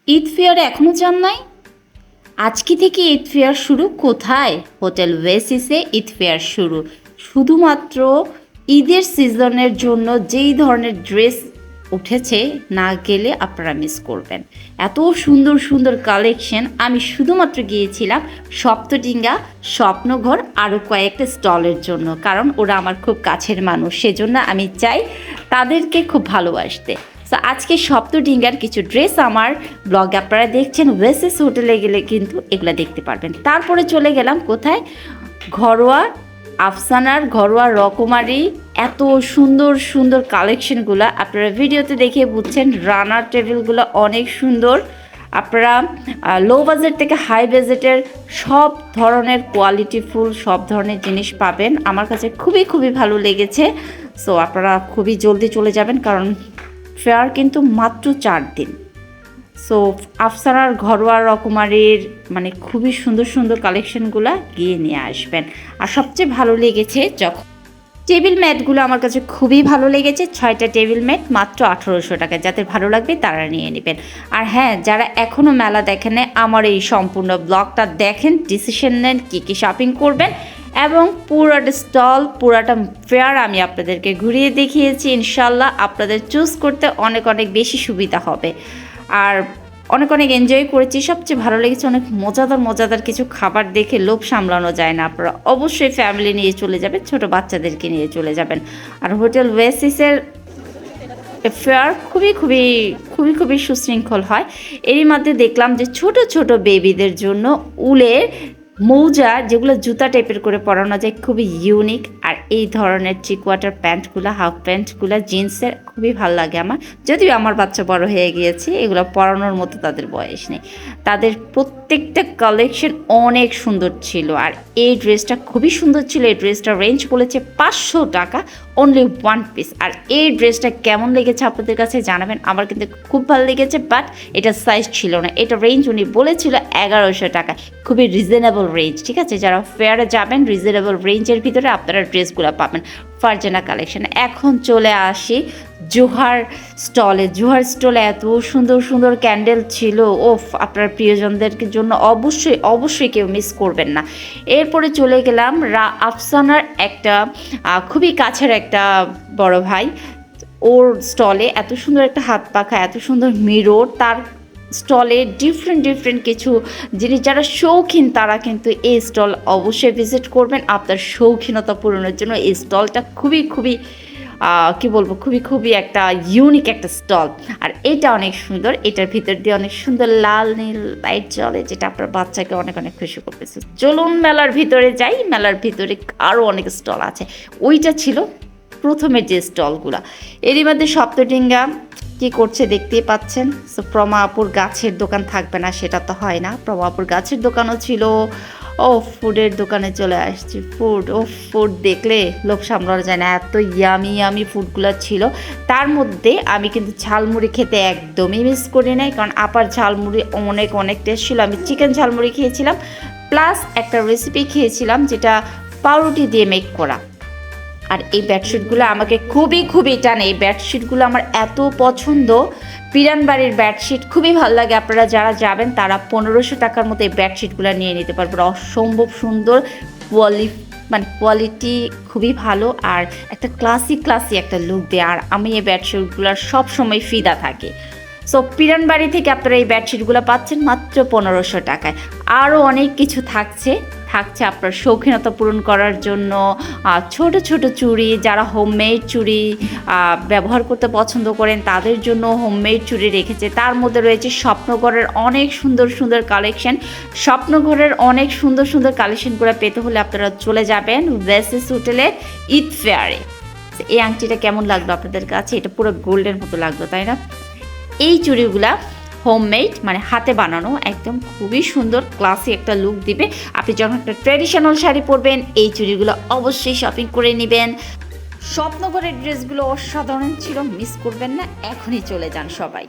Eid fair এখনও যান নাই? আজকে থেকে ঈদ ফেয়ার শুরু। কোথায়? হোটেল ওয়েসিসে ঈদ ফেয়ার শুরু। শুধুমাত্র ঈদের সিজনের জন্য যেই ধরনের ড্রেস উঠেছে, না গেলে আপনারা মিস করবেন। এত সুন্দর সুন্দর কালেকশন। আমি শুধুমাত্র গিয়েছিলাম সপ্তডিঙ্গা, স্বপ্নঘর আরও কয়েকটা স্টলের জন্য, কারণ ওরা আমার খুব কাছের মানুষ, সেজন্য আমি চাই তাদেরকে খুব ভালোবাসতে। সো আজকে সপ্তডিঙ্গার কিছু ড্রেস আমার ব্লগে আপনারা দেখছেন। ওয়েসিস হোটেলে গেলে কিন্তু এগুলো দেখতে পারবেন। তারপরে চলে গেলাম কোথায়? ঘরোয়া আফসানার ঘরোয়া রকমারি। এত সুন্দর সুন্দর কালেকশনগুলো আপনারা ভিডিওতে দেখে বুঝছেন। রানার টেবিলগুলো অনেক সুন্দর। আপনারা লো বাজেট থেকে হাই বাজেটের সব ধরনের কোয়ালিটিফুল সব ধরনের জিনিস পাবেন। আমার কাছে খুবই খুবই ভালো লেগেছে। সো আপনারা খুবই জলদি চলে যাবেন, কারণ ফেয়ার কিন্তু মাত্র 4 দিন। সো আফসানার ঘরোয়া রকমারির মানে খুবই সুন্দর সুন্দর কালেকশনগুলো গিয়ে নিয়ে আসবেন। আর সবচেয়ে ভালো লেগেছে যখন টেবিল ম্যাটগুলো আমার কাছে খুবই ভালো লেগেছে। 6টা টেবিল ম্যাট মাত্র 1800 টাকা। যাদের ভালো লাগবে তারা নিয়ে নেবেন। আর হ্যাঁ, যারা এখনও মেলা দেখেন আমার এই সম্পূর্ণ ব্লগটা দেখেন, ডিসিশন নেন কী কী শপিং করবেন, এবং পুরাটা স্টল পুরাটা ফেয়ার আমি আপনাদেরকে ঘুরিয়ে দেখিয়েছি। ইনশাল্লাহ আপনাদের চুজ করতে অনেক অনেক বেশি সুবিধা হবে। আর অনেক অনেক এনজয় করেছি। সবচেয়ে ভালো লেগেছে অনেক মজাদার মজাদার কিছু খাবার দেখে লোভ সামলানো যায় না। আপনারা অবশ্যই ফ্যামিলি নিয়ে চলে যাবেন, ছোট বাচ্চাদেরকে নিয়ে চলে যাবেন। আর হোটেল ওয়েসিসের ফেয়ার খুবই খুবই খুবই খুবই সুশৃঙ্খল হয়। এরই মধ্যে দেখলাম যে ছোট ছোট বেবিদের জন্য উলের মৌজা, যেগুলো জুতা টাইপের করে পরানো যায়, খুবই ইউনিক। আর এই ধরনের থ্রি কোয়ার্টার প্যান্টগুলো, হাফ প্যান্টগুলো জিন্সের খুবই ভালো লাগে আমার। যদিও আমার বাচ্চা বড় হয়ে গিয়েছে, এগুলো পরানোর মতো তাদের বয়স নেই। তাদের প্রত্যেকটা কালেকশন অনেক সুন্দর ছিল। আর এই ড্রেসটা খুবই সুন্দর ছিল। এই ড্রেসটা রেঞ্জ বলেছে 500 টাকা, অনলি 1 পিস। আর এই ড্রেসটা কেমন লেগেছে আপনাদের কাছে জানাবেন। আমার কিন্তু খুব ভালো লেগেছে, বাট এটা সাইজ ছিল না। এটা রেঞ্জ উনি বলেছিল 1100 টাকা। খুবই রিজনেবল রেঞ্জ, ঠিক আছে? যারা ফেয়ারে যাবেন রিজনেবল রেঞ্জের ভিতরে আপনারা ড্রেসগুলো পাবেন। ফারজানা কালেকশন। এখন চলে আসি জোহার স্টলে। জোহার স্টলে এত সুন্দর সুন্দর ক্যান্ডেল ছিল, ওফ! আপনার প্রিয়জনদেরকে জন্য অবশ্যই অবশ্যই কেউ মিস করবেন না। এরপরে চলে গেলাম আফসানার একটা খুবই কাছের একটা বড় ভাই, ওর স্টলে এত সুন্দর একটা হাত পাখা, এত সুন্দর মিরর, তার স্টলে ডিফারেন্ট ডিফারেন্ট কিছু জিনিস। যারা শৌখিন তারা কিন্তু এই স্টল অবশ্যই ভিজিট করবেন আপনার শৌখিনতা পূরণের জন্য। এই স্টলটা খুবই খুবই কি বলবো, খুবই খুবই একটা ইউনিক একটা স্টল। আর এটা অনেক সুন্দর। এটার ভিতর দিয়ে অনেক সুন্দর লাল নীল লাইট জ্বলে, যেটা আপনার বাচ্চাকে অনেক অনেক খুশি করতেছে। চলুন মেলার ভিতরে যাই। মেলার ভিতরে আরও অনেক স্টল আছে। ওইটা ছিল প্রথমে যে স্টলগুলো। এরই মধ্যে সপ্তডিঙ্গা কী করছে দেখতেই পাচ্ছেন। সো প্রমা আপুর গাছের দোকান থাকবে না সেটা তো হয় না। প্রমা আপুর গাছের দোকানও ছিল। ও ফুডের দোকানে চলে আসছি। ফুড দেখলে লোভ সামলানো যায় না, এত ইয়ামি ইয়ামি ফুডগুলো ছিল। তার মধ্যে আমি কিন্তু ঝালমুড়ি খেতে একদমই মিস করি নাই, কারণ আপার ঝালমুড়ি অনেক অনেক টেস্ট ছিল। আমি চিকেন ঝালমুড়ি খেয়েছিলাম, প্লাস একটা রেসিপি খেয়েছিলাম যেটা পাউরুটি দিয়ে মেক করা। আর এই বেডশিটগুলো আমাকে খুবই খুবই টানে। এই বেডশিটগুলো আমার এত পছন্দ। পিরান বাড়ির বেডশিট খুবই ভালো লাগে। আপনারা যারা যাবেন তারা 1500 টাকার মতো এই বেডশিটগুলো নিয়ে নিতে পারবেন। অসম্ভব সুন্দর কোয়ালিটি খুবই ভালো, আর একটা ক্লাসি একটা লুক দেয়। আর আমি এই বেডশিটগুলোর সবসময় ফিদা থাকি। সো পিরান বাড়ি থেকে আপনারা এই বেডশিটগুলো পাচ্ছেন মাত্র 1500 টাকায়। আরও অনেক কিছু থাকছে আপনার শৌখিনতা পূরণ করার জন্য। ছোট ছোট চুড়ি, যারা হোমমেড চুড়ি ব্যবহার করতে পছন্দ করেন তাদের জন্য হোমমেড চুড়ি রেখেছে। তার মধ্যে রয়েছে স্বপ্নঘরের অনেক সুন্দর সুন্দর কালেকশন। স্বপ্নঘরের অনেক সুন্দর সুন্দর কালেকশনগুলো পেতে হলে আপনারা চলে যাবেন ওয়েসিস হোটেলের ঈদ ফেয়ারে। এই আংটিটা কেমন লাগলো আপনাদের কাছে? এটা পুরো গোল্ডের মতো লাগলো, তাই না? এই চুড়িগুলা হোমমেড, মানে হাতে বানানো, একদম খুবই সুন্দর ক্লাসি একটা লুক দিবে। আপনি যখন একটা ট্র্যাডিশনাল শাড়ি পরবেন এই চুড়িগুলো অবশ্যই শপিং করে নেবেন। স্বপ্নঘরের ড্রেসগুলো অসাধারণ ছিল, মিস করবেন না। এখনই চলে যান সবাই।